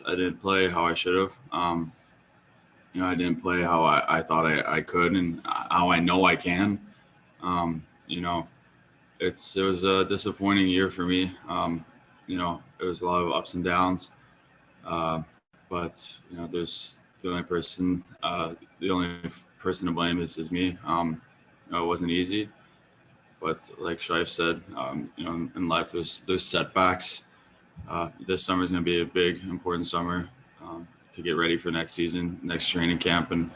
I didn't play how I should have. I didn't play how I thought I could and how I know I can. You know, it was a disappointing year for me. It was a lot of ups and downs. But there's the only person to blame is me. It wasn't easy, but like Scheif said, in life there's setbacks. This summer is going to be a big, important summer to get ready for next season, next training camp, and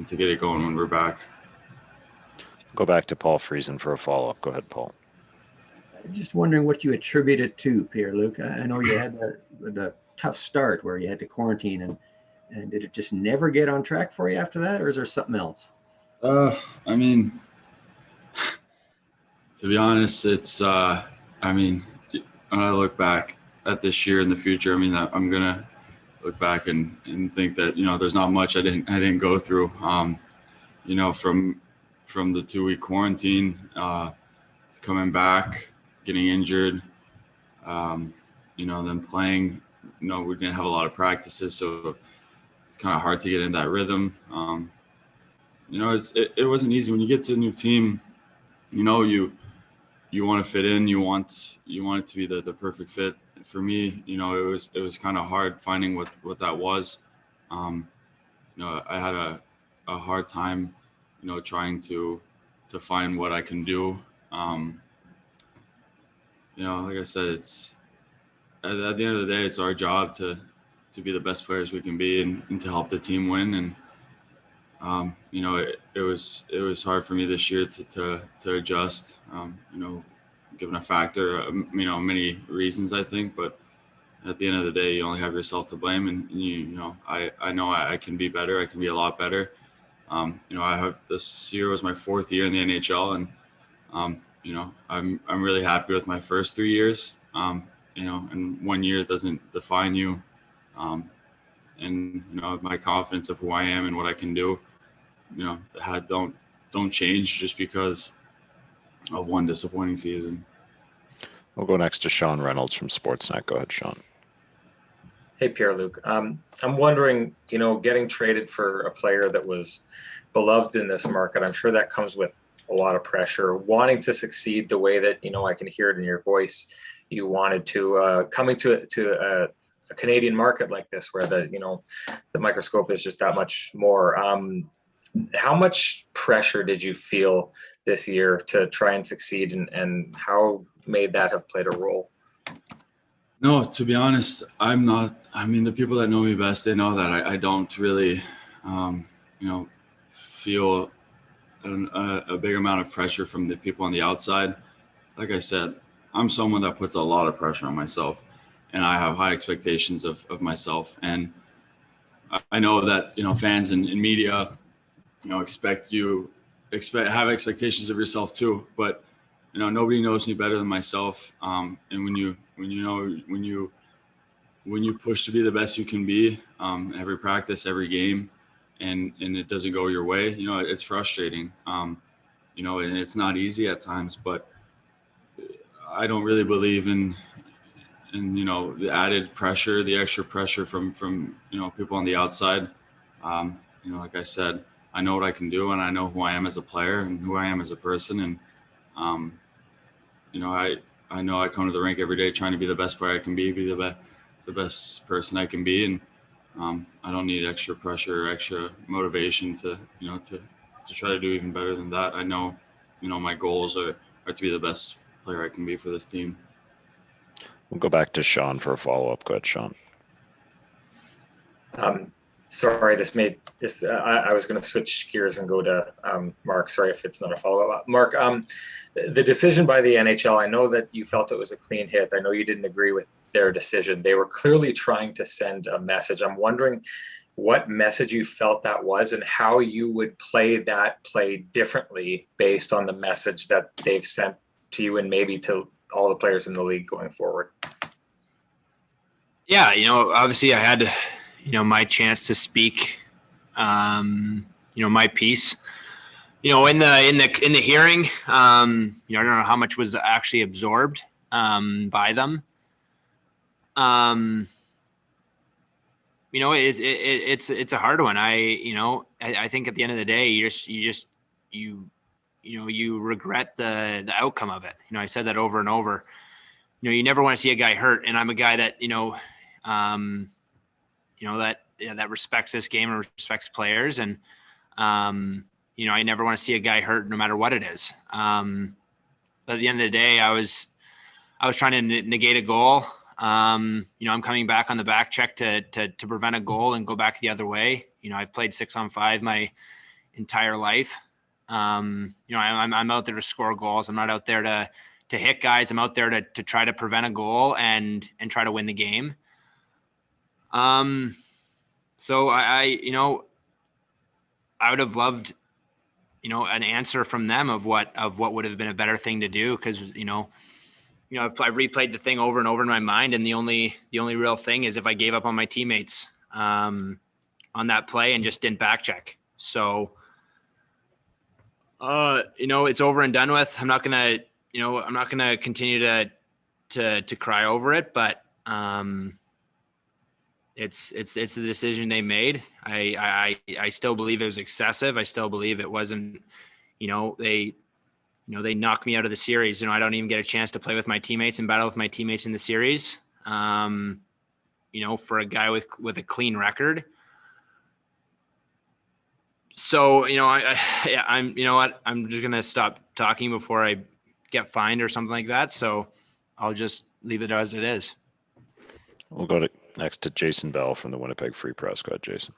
to get it going when we're back. Go back to Paul Friesen for a follow-up. Go ahead, Paul. I'm just wondering what you attribute it to, Pierre-Luc. I know you had the tough start where you had to quarantine, and did it just never get on track for you after that, or is there something else? I mean, to be honest, it's when I look back at this year in the future, I'm gonna look back and think that there's not much I didn't go through. From the 2-week quarantine, coming back, getting injured, then playing. We didn't have a lot of practices, so kind of hard to get in that rhythm. It wasn't easy when you get to a new team. You want to fit in. You want it to be the perfect fit. For me, it was kind of hard finding what that was. I had a hard time, trying to find what I can do. Like I said, it's at the end of the day, it's our job to be the best players we can be and to help the team win. And it was hard for me this year to adjust. Given a factor, many reasons I think, but at the end of the day, you only have yourself to blame. And I know I can be better. I can be a lot better. This year was my 4th year in the NHL, and I'm really happy with my first 3 years. And 1 year doesn't define you. My confidence of who I am and what I can do, don't change just because of one disappointing season. We'll go next to Sean Reynolds from Sportsnet. Go ahead, Sean. Hey, Pierre-Luc. I'm wondering, getting traded for a player that was beloved in this market, I'm sure that comes with a lot of pressure, wanting to succeed the way that, I can hear it in your voice. You wanted to, coming to a Canadian market like this, where the microscope is just that much more. How much pressure did you feel this year to try and succeed, and how may that have played a role? No, to be honest, I'm not. The people that know me best, they know that I don't really, feel a big amount of pressure from the people on the outside. Like I said, I'm someone that puts a lot of pressure on myself, and I have high expectations of myself. And I know that, fans and media, have expectations of yourself too, but nobody knows me better than myself. And when you push to be the best you can be, every practice, every game, and it doesn't go your way, it's frustrating. And it's not easy at times, but I don't really believe in the added pressure, the extra pressure from people on the outside. Like I said, I know what I can do, and I know who I am as a player and who I am as a person. And, I know I come to the rink every day trying to be the best player I can be the best person I can be. And I don't need extra pressure or extra motivation to try to do even better than that. I know, my goals are to be the best player I can be for this team. We'll go back to Sean for a follow-up. Go ahead, Sean. Sorry, I was going to switch gears and go to Mark. Sorry if it's not a follow-up. Mark, the decision by the NHL, I know that you felt it was a clean hit. I know you didn't agree with their decision. They were clearly trying to send a message. I'm wondering what message you felt that was and how you would play that play differently based on the message that they've sent to you and maybe to all the players in the league going forward. Yeah, obviously I had my chance to speak, my piece, in the hearing. I don't know how much was actually absorbed by them. it's a hard one. I think at the end of the day, you regret the outcome of it. I said that over and over. You never want to see a guy hurt, and I'm a guy that that respects this game and respects players, and I never want to see a guy hurt no matter what it is. But at the end of the day, I was trying to negate a goal. I'm coming back on the back check to prevent a goal and go back the other way. I've played 6-on-5 my entire life. I'm out there to score goals. I'm not out there to hit guys. I'm out there to try to prevent a goal and try to win the game. So I would have loved, an answer from them of what would have been a better thing to do. Cause I've replayed the thing over and over in my mind. And the only real thing is if I gave up on my teammates, on that play and just didn't back check. So, it's over and done with. I'm not going to continue to cry over it, but, it's the decision they made. I still believe it was excessive. I still believe it wasn't, they knocked me out of the series. I don't even get a chance to play with my teammates and battle with my teammates in the series. For a guy with a clean record. So, I'm just going to stop talking before I get fined or something like that. So I'll just leave it as it is. We'll go next to Jason Bell from the Winnipeg Free Press. Go ahead, Jason.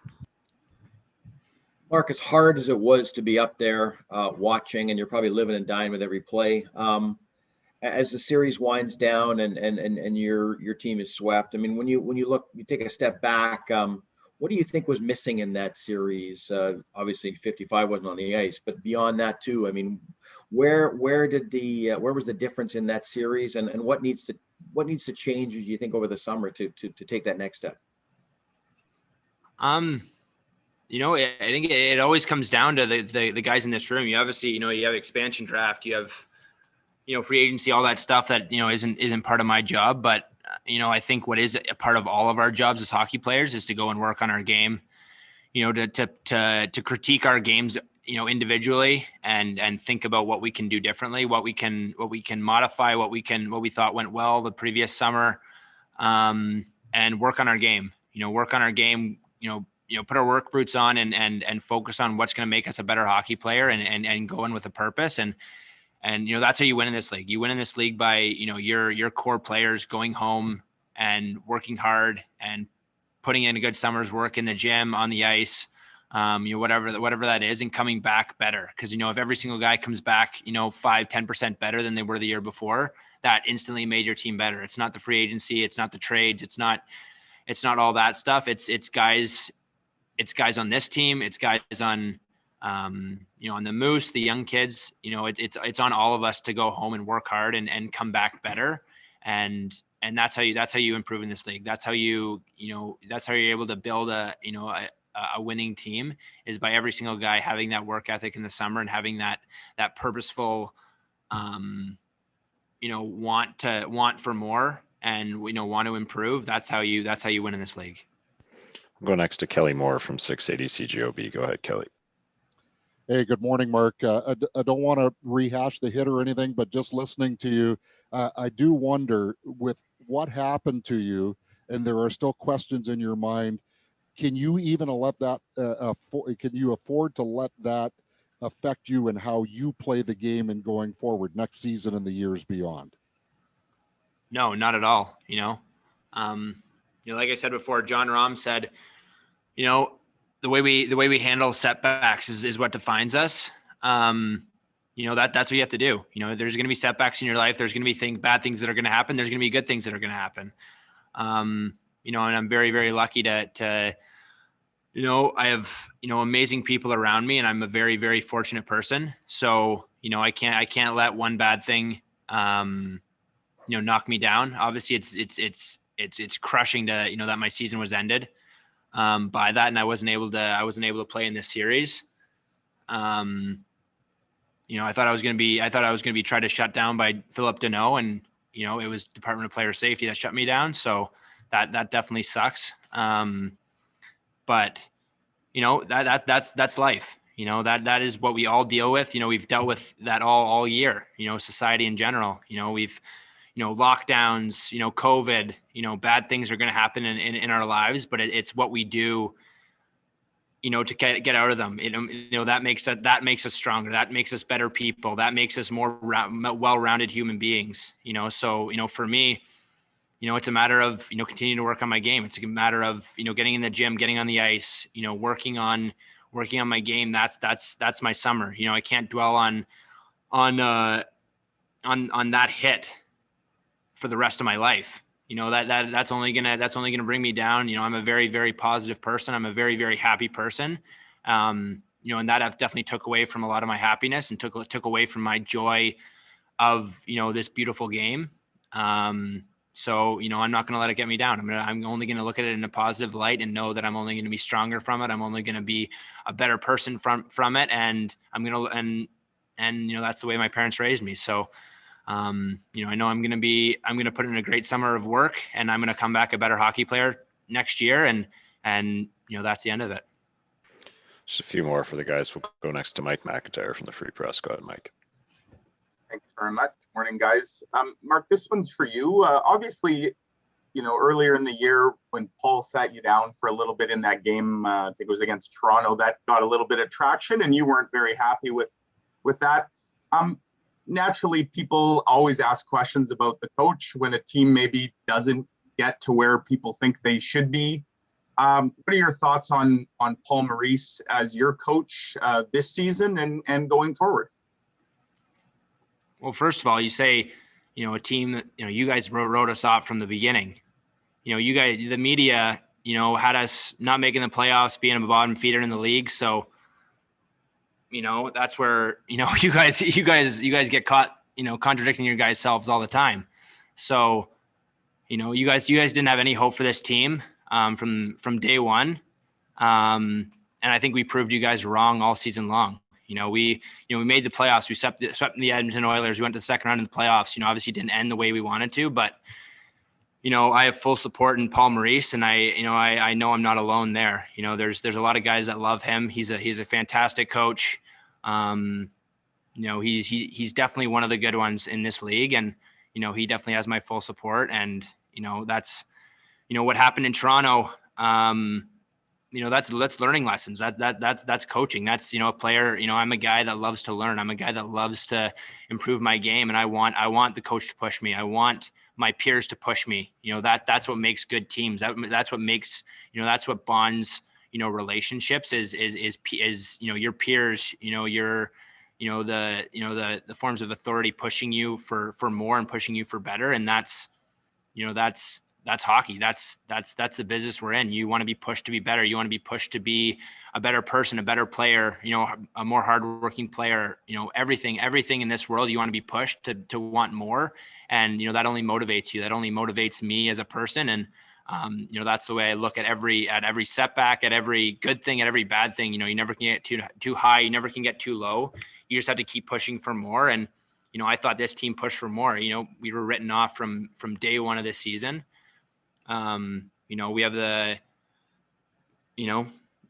Mark, as hard as it was to be up there watching, and you're probably living and dying with every play, as the series winds down and your team is swept, I mean, when you take a step back, what do you think was missing in that series? Obviously 55 wasn't on the ice, but beyond that too, I mean, where was the difference in that series, and what needs to change, as you think, over the summer to take that next step? I think it always comes down to the guys in this room. You obviously, you have expansion draft, you have, free agency, all that stuff that, isn't part of my job. But, I think what is a part of all of our jobs as hockey players is to go and work on our game, to critique our games, individually and think about what we can do differently, what we can modify, what we thought went well the previous summer, and work on our game, put our work boots on and focus on what's going to make us a better hockey player and go in with a purpose. And that's how you win in this league. You win in this league by, your core players going home and working hard and putting in a good summer's work in the gym, on the ice, whatever that is, and coming back better. Cause if every single guy comes back, 5-10% better than they were the year before, that instantly made your team better. It's not the free agency. It's not the trades. It's not all that stuff. It's guys on this team. It's guys on, on the Moose, the young kids, it's on all of us to go home and work hard and come back better. And that's how you improve in this league. That's how you're able to build a winning team, is by every single guy having that work ethic in the summer and having that purposeful, want for more and, want to improve. That's how you win in this league. I'll go next to Kelly Moore from 680 CGOB. Go ahead, Kelly. Hey, good morning, Mark. I don't want to rehash the hit or anything, but just listening to you, I do wonder, with what happened to you, and there are still questions in your mind, can you even let that, can you afford to let that affect you and how you play the game and going forward next season and the years beyond? No, not at all. Like I said before, John Rahm said, the way we handle setbacks is what defines us. That's what you have to do. There's going to be setbacks in your life. There's going to be bad things that are going to happen. There's going to be good things that are going to happen. And I'm very, very lucky to I have, amazing people around me, and I'm a very, very fortunate person. So, I can't let one bad thing, knock me down. Obviously it's crushing to, that my season was ended, by that. And I wasn't able to play in this series. I thought I was going to be tried to shut down by Philip Deneau, and, it was Department of Player Safety that shut me down. So that definitely sucks. but that's life. That is what we all deal with. We've dealt with that all year, society in general. We've, lockdowns, COVID, bad things are going to happen in our lives, but it's what we do, to get out of them. That makes us stronger. That makes us better people. That makes us more well-rounded human beings. So, for me, it's a matter of, continuing to work on my game. It's a matter of, getting in the gym, getting on the ice, working on my game. That's my summer. I can't dwell on that hit for the rest of my life. That's only gonna bring me down. I'm a very, very positive person. I'm a very, very happy person. And that definitely took away from a lot of my happiness and took away from my joy of, this beautiful game. So, I'm not going to let it get me down. I'm only going to look at it in a positive light and know that I'm only going to be stronger from it. I'm only going to be a better person from it. And I'm going to, and that's the way my parents raised me. So, I know I'm going to put in a great summer of work, and I'm going to come back a better hockey player next year. And that's the end of it. Just a few more for the guys. We'll go next to Mike McIntyre from the Free Press. Go ahead, Mike. Thanks very much. Morning, guys. Mark, this one's for you. Obviously, earlier in the year when Paul sat you down for a little bit in that game, I think it was against Toronto, that got a little bit of traction, and you weren't very happy with that. Naturally, people always ask questions about the coach when a team maybe doesn't get to where people think they should be. What are your thoughts on Paul Maurice as your coach this season and going forward? Well, first of all, you say, a team that, you guys wrote us off from the beginning. You guys, the media, had us not making the playoffs, being a bottom feeder in the league. So, that's where, you guys get caught, contradicting your guys' selves all the time. So, you guys didn't have any hope for this team from day one. And I think we proved you guys wrong all season long. We made the playoffs. We swept the Edmonton Oilers. We went to the second round in the playoffs. Obviously didn't end the way we wanted to, but I have full support in Paul Maurice, and I know I'm not alone there. There's a lot of guys that love him. He's a fantastic coach. He's definitely one of the good ones in this league, and he definitely has my full support. And that's what happened in Toronto. That's learning lessons. That's coaching. That's, a player, I'm a guy that loves to learn. I'm a guy that loves to improve my game. And I want the coach to push me. I want my peers to push me. That's what makes good teams. That's what makes, that's what bonds, relationships is your peers, the forms of authority pushing you for more and pushing you for better. And that's hockey. That's the business we're in. You want to be pushed to be better. You want to be pushed to be a better person, a better player, a more hardworking player, everything in this world, you want to be pushed to want more. And, that only motivates you. That only motivates me as a person. And, that's the way I look at every setback, at every good thing, at every bad thing. You never can get too high. You never can get too low. You just have to keep pushing for more. And, I thought this team pushed for more. We were written off from day one of this season. We have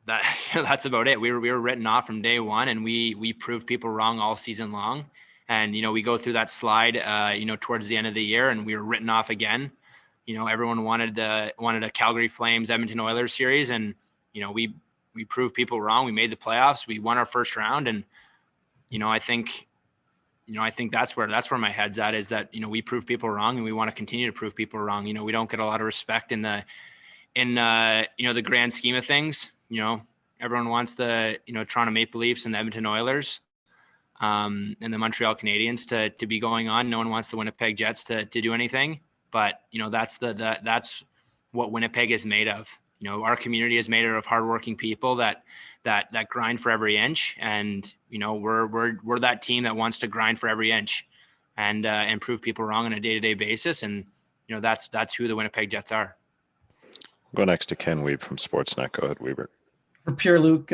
that's about it. We were written off from day one, and we proved people wrong all season long. And, we go through that slide, towards the end of the year, and we were written off again. Everyone wanted a Calgary Flames Edmonton Oilers series. And, we proved people wrong. We made the playoffs. We won our first round. And, I think that's where my head's at, is that, we prove people wrong, and we want to continue to prove people wrong. We don't get a lot of respect in the grand scheme of things. Everyone wants the, Toronto Maple Leafs and the Edmonton Oilers, and the Montreal Canadiens to be going on. No one wants the Winnipeg Jets to do anything, but, that's what Winnipeg is made of. Our community is made of hardworking people that grind for every inch. And, we're that team that wants to grind for every inch and prove people wrong on a day-to-day basis. And, that's who the Winnipeg Jets are. We'll go next to Ken Wiebe from Sportsnet. Go ahead, Weber. For Pierre-Luc,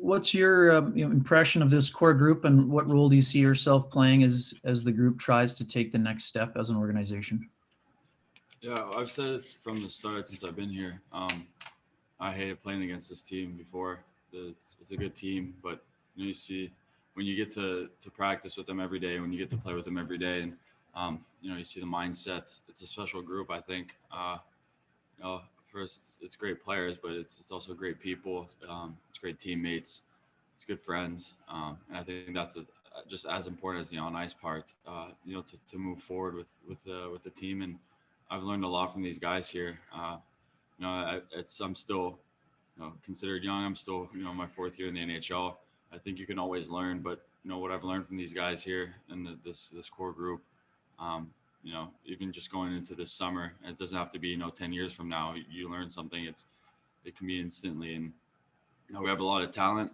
what's your impression of this core group, and what role do you see yourself playing as the group tries to take the next step as an organization? Yeah, I've said it from the start since I've been here. I hated playing against this team before. It's a good team, but you see when you get to practice with them every day, when you get to play with them every day, and you see the mindset. It's a special group, I think. First it's great players, but it's also great people. It's great teammates. It's good friends, and I think that's just as important as the on ice part. To move forward with the team, and I've learned a lot from these guys here. I'm still considered young. I'm still my 4th year in the NHL. I think you can always learn, but what I've learned from these guys here and this core group. Even just going into this summer, it doesn't have to be 10 years from now. You learn something. It can be instantly, and we have a lot of talent.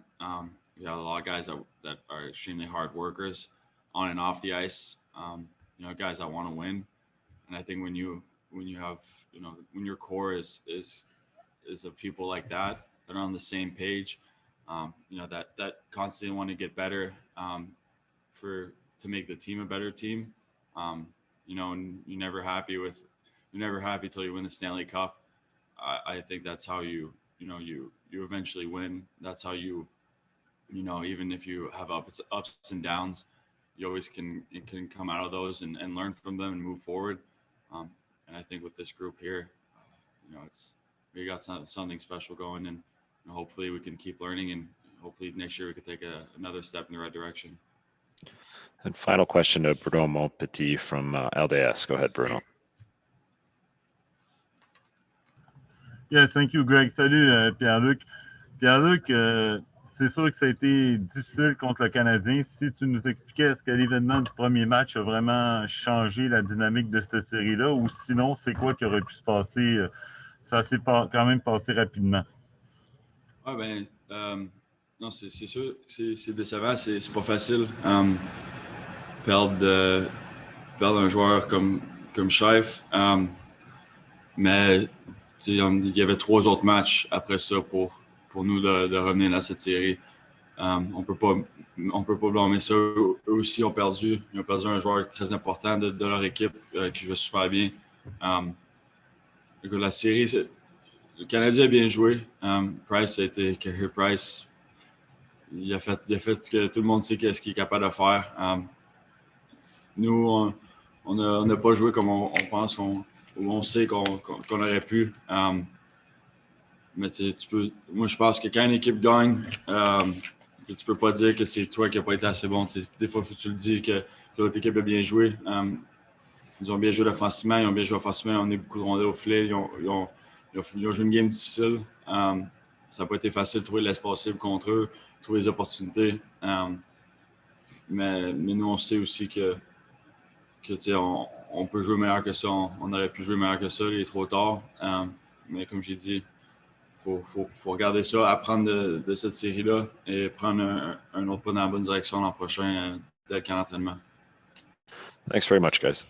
We have a lot of guys that are extremely hard workers on and off the ice. Guys that want to win, and I think when you have when your core is of people like that are on the same page, that constantly want to get better, to make the team a better team. And you're never happy till you win the Stanley Cup. I think that's how you eventually win. That's how even if you have ups and downs, you always can come out of those and learn from them and move forward. And I think with this group here, we got something special going, and hopefully we can keep learning, and hopefully next year we can take another step in the right direction. And final question to Bruno Montpetit from LDS. Go ahead, Bruno. Yes, thank you, Greg. Salut, Pierre-Luc. Pierre-Luc, c'est sûr que ça a été difficile contre le Canadien. Si tu nous expliquais, est-ce que l'événement du premier match a vraiment changé la dynamique de cette série-là, ou sinon, c'est quoi qui aurait pu se passer? Ça s'est quand même passé rapidement. Ouais, non, c'est sûr, c'est décevant, c'est pas facile. Perdre un joueur comme Scheif. Mais il y avait 3 autres matchs après ça pour nous de revenir dans cette série. On peut pas blâmer ça. Eux aussi ont perdu. Ils ont perdu un joueur très important de leur équipe qui joue super bien. La série, le Canadien a bien joué. Price a été Carey Price. Il a fait ce que tout le monde sait qu'est-ce qu'il est capable de faire. Nous, on n'a pas joué comme on pense on sait qu'on aurait pu. Mais moi, je pense que quand une équipe gagne, tu peux pas dire que c'est toi qui n'as pas été assez bon. Des fois, il faut que tu le dis que l'autre équipe a bien joué. Ils ont bien joué offensivement, ils ont bien joué offensivement. On a beaucoup de rondelles au filet. Ils ont joué une game difficile. Ça n'a pas été facile de trouver l'espace cible contre eux, trouver les opportunités. Mais nous, on sait aussi que on peut jouer meilleur que ça. On aurait pu jouer meilleur que ça. Il est trop tard. Mais comme j'ai dit, faut regarder ça, apprendre de cette série-là et prendre un autre pas dans la bonne direction l'an prochain dès le camp d'entraînement. Thanks very much, guys.